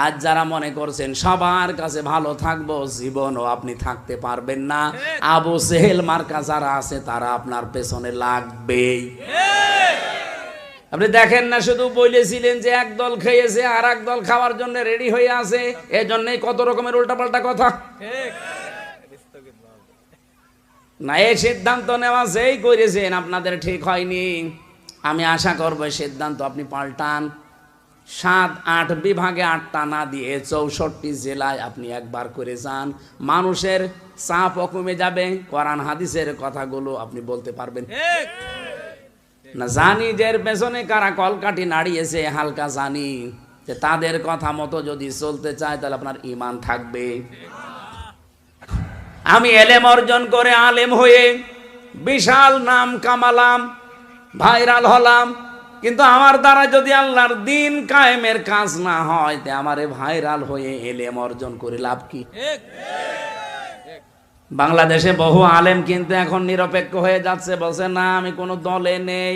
আজ যারা মনে করছেন সবার কাছে ভালো থাকবো, জীবনও আপনি থাকতে পারবেন না। আবু সেহেল মার্কা যারা আছে তারা আপনার পেছনে লাগবেই। আপনি দেখেন না, শুধু বলেছিলেন যে এক দল খেয়েছে আর এক দল খাওয়ার জন্য রেডি হয়ে আছে, এজন্যই কত রকমের উল্টাপাল্টা কথা। না, এই সিদ্ধান্ত নেওয়া যেই করেছেন আপনাদের ঠিক হয়নি। আমি আশা করব সিদ্ধান্ত আপনি পাল্টান। 7-8 বিভাগে 8টা না দিয়ে 64 জেলায় আপনি একবার করে যান, মানুষের চাপও কমে যাবে, কোরআন হাদিসের কথাগুলো আপনি বলতে পারবেন। না জানি যে এর পেছনে কারা কলকাঠি নাড়িয়েছে, হালকা জানি যে তাদের কথা মতো যদি চলতে চায় তাহলে আপনার ঈমান থাকবে। আমি এলেম অর্জন করে আলেম হয়ে বিশাল নাম কামালাম, ভাইরাল হলাম, কিন্তু আমার দ্বারা যদি আল্লাহর দিন কায়েমের কাজ না হয় তে আমারে ভাইরাল হয়ে এলেম অর্জন করে লাভ কি? বাংলাদেশে বহু আলেম কিন্তু এখন নিরপেক্ষ হয়ে যাচ্ছে, বলছে না আমি কোনো দলে নেই।